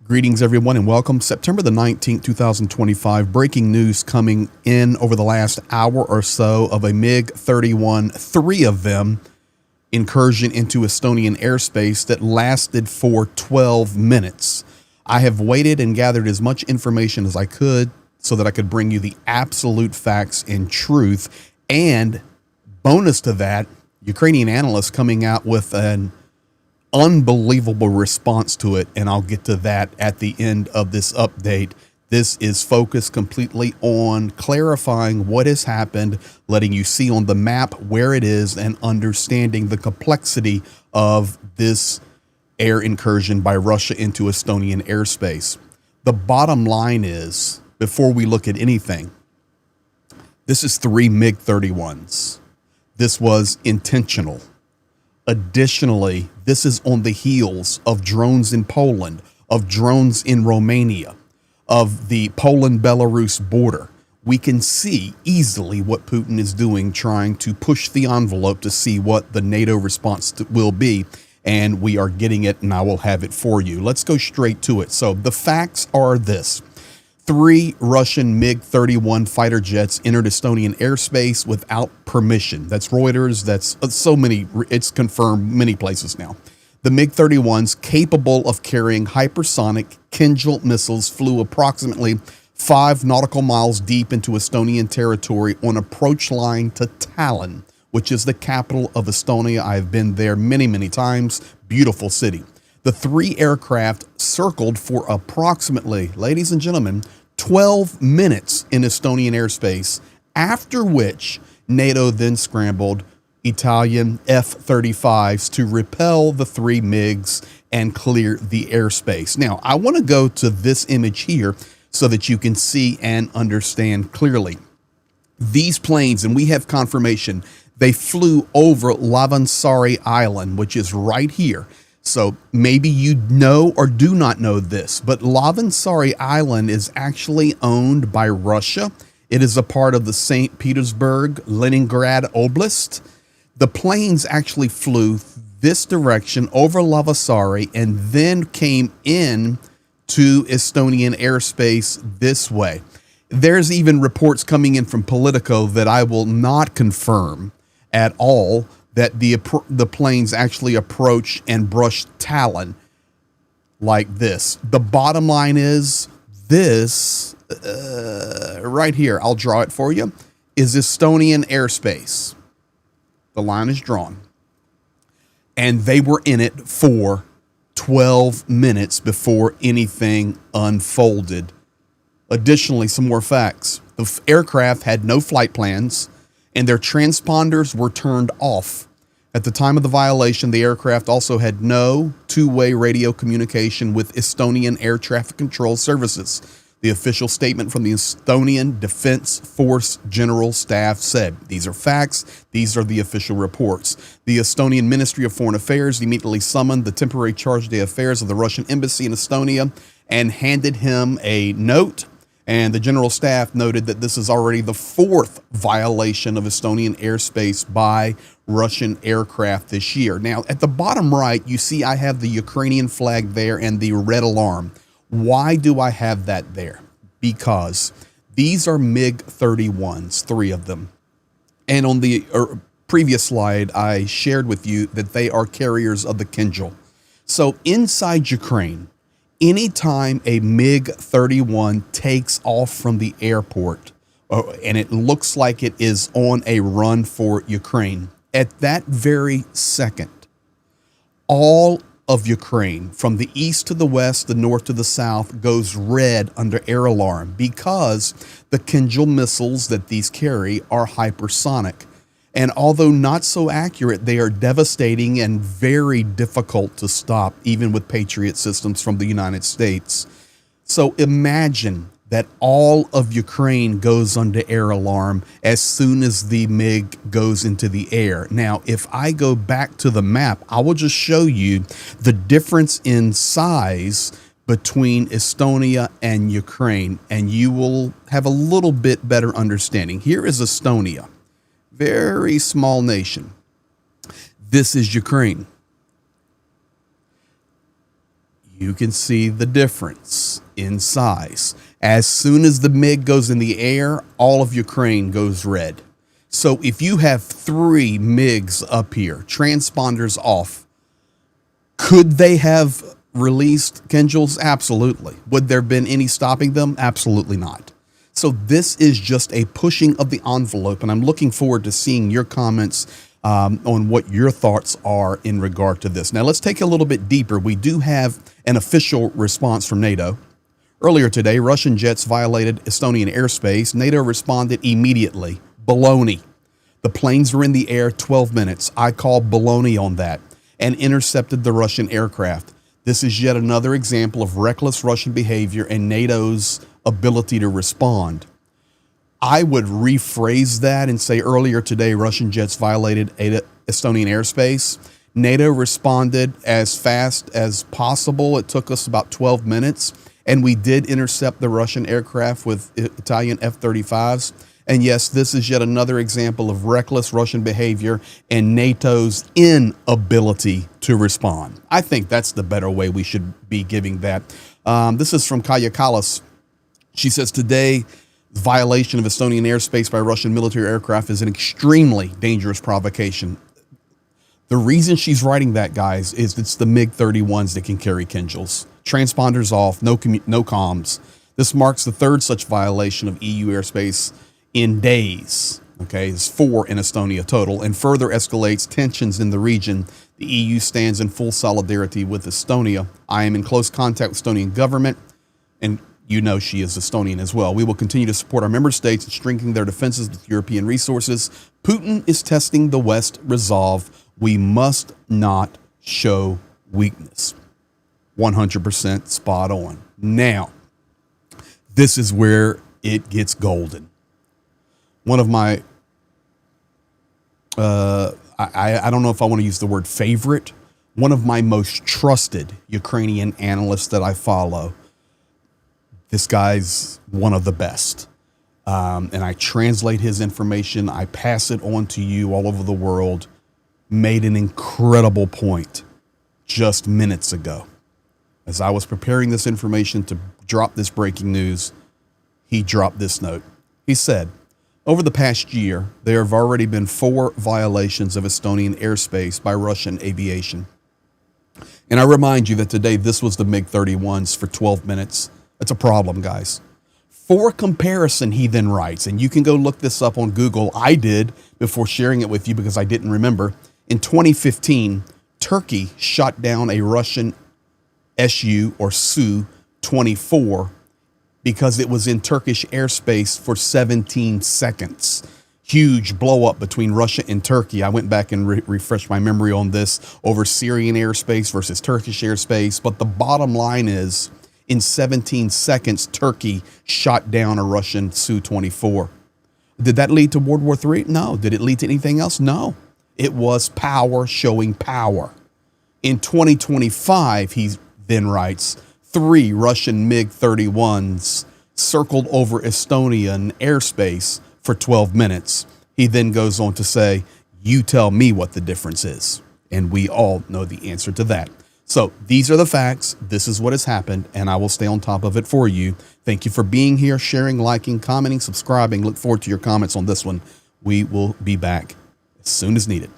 Greetings, everyone, and welcome. September the 19th, 2025. Breaking news coming in over the last hour or so of a MiG-31, three of them, incursion into Estonian airspace that lasted for 12 minutes. I have waited and gathered as much information as I could so that I could bring you the absolute facts and truth. And bonus to that, Ukrainian analysts coming out with an unbelievable response to it, and I'll get to that at the end of this update. This is focused completely on clarifying what has happened, letting you see on the map where it is, and understanding the complexity of this air incursion by Russia into Estonian airspace. The bottom line is, before we look at anything, this is three MiG-31s. This was intentional. Additionally, this is on the heels of drones in Poland, of drones in Romania, of the Poland-Belarus border. We can see easily what Putin is doing, trying to push the envelope to see what the NATO response will be, and we are getting it, and I will have it for you. Let's go straight to it. So the facts are this. Three Russian MiG-31 fighter jets entered Estonian airspace without permission. That's Reuters. That's so many. It's confirmed many places now. The MiG-31s, capable of carrying hypersonic Kinjal missiles, flew approximately 5 nautical miles deep into Estonian territory on approach line to Tallinn, which is the capital of Estonia. I've been there many, many times. Beautiful city. The three aircraft circled for approximately, ladies and gentlemen, 12 minutes in Estonian airspace, after which NATO then scrambled Italian F-35s to repel the three MiGs and clear the airspace. Now, I want to go to this image here so that you can see and understand clearly. These planes, and we have confirmation, they flew over Lavansari Island, which is right here. So maybe you know or do not know this, but Lavansari Island is actually owned by Russia. It is a part of the St. Petersburg, Leningrad Oblast. The planes actually flew this direction over Lavansari and then came in to Estonian airspace this way. There's even reports coming in from Politico that I will not confirm at all, that the planes actually approach and brush Tallinn like this. The bottom line is this, right here, I'll draw it for you, is Estonian airspace. The line is drawn. And they were in it for 12 minutes before anything unfolded. Additionally, some more facts. The aircraft had no flight plans, and their transponders were turned off. At the time of the violation, the aircraft also had no two-way radio communication with Estonian air traffic control services. The official statement from the Estonian Defense Force General Staff said, these are facts, these are the official reports. The Estonian Ministry of Foreign Affairs immediately summoned the temporary charge d'affaires of the Russian embassy in Estonia and handed him a note. And the General Staff noted that this is already the fourth violation of Estonian airspace by Russian aircraft this year. Now, at the bottom right, you see I have the Ukrainian flag there and the red alarm. Why do I have that there? Because these are MiG-31s, three of them. And on the previous slide, I shared with you that they are carriers of the Kinjal. So inside Ukraine, anytime a MiG-31 takes off from the airport and it looks like it is on a run for Ukraine, at that very second, all of Ukraine, from the east to the west, the north to the south, goes red under air alarm because the Kinjal missiles that these carry are hypersonic. And although not so accurate, they are devastating and very difficult to stop, even with Patriot systems from the United States. So imagine that all of Ukraine goes under air alarm as soon as the MiG goes into the air. Now, if I go back to the map, I will just show you the difference in size between Estonia and Ukraine, and you will have a little bit better understanding. Here is Estonia. Very small nation. This is Ukraine. you can see the difference in size. As soon as the MiG goes in the air, all of Ukraine goes red. So if you have 3 MiGs up here, transponders off, could they have released Kinjals? Absolutely. Would there have been any stopping them? Absolutely not. So this is just a pushing of the envelope, and I'm looking forward to seeing your comments on what your thoughts are in regard to this. Now, let's take a little bit deeper. We do have an official response from NATO. Earlier today, Russian jets violated Estonian airspace. NATO responded immediately. Baloney. The planes were in the air 12 minutes. I call baloney on that, and intercepted the Russian aircraft. This is yet another example of reckless Russian behavior and NATO's ability to respond. I would rephrase that and say earlier today, Russian jets violated Estonian airspace. NATO responded as fast as possible. It took us about 12 minutes, and we did intercept the Russian aircraft with Italian F-35s. And yes, this is yet another example of reckless Russian behavior and NATO's inability to respond. I think that's the better way we should be giving that. This is from Kaya Kallas. She says, today, violation of Estonian airspace by Russian military aircraft is an extremely dangerous provocation. The reason she's writing that, guys, is it's the MiG-31s that can carry Kinjals. Transponders off, no comms. This marks the 3rd such violation of EU airspace in days. Okay, it's 4 in Estonia total, and further escalates tensions in the region. The EU stands in full solidarity with Estonia. I am in close contact with Estonian government, and you know she is Estonian as well. We will continue to support our member states in strengthening their defenses with European resources. Putin is testing the West resolve. We must not show weakness. 100% spot on. Now, this is where it gets golden. One of my, I don't know if I want to use the word favorite, one of my most trusted Ukrainian analysts that I follow. This guy's one of the best. And I translate his information. I pass it on to you all over the world. Made an incredible point just minutes ago. As I was preparing this information to drop this breaking news, he dropped this note. He said, over the past year, there have already been 4 violations of Estonian airspace by Russian aviation. And I remind you that today this was the MiG-31s for 12 minutes. That's a problem, guys. For comparison, he then writes, and you can go look this up on Google. I did before sharing it with you because I didn't remember. In 2015, Turkey shot down a Russian Su or Su-24 because it was in Turkish airspace for 17 seconds. Huge blow up between Russia and Turkey. I went back and refreshed my memory on this over Syrian airspace versus Turkish airspace. But the bottom line is, in 17 seconds, Turkey shot down a Russian Su-24. Did that lead to World War III? No. Did it lead to anything else? No. It was power showing power. In 2025, he then writes, 3 Russian MiG-31s circled over Estonian airspace for 12 minutes. He then goes on to say, you tell me what the difference is. And we all know the answer to that. So these are the facts. This is what has happened, and I will stay on top of it for you. Thank you for being here, sharing, liking, commenting, subscribing. Look forward to your comments on this one. We will be back as soon as needed.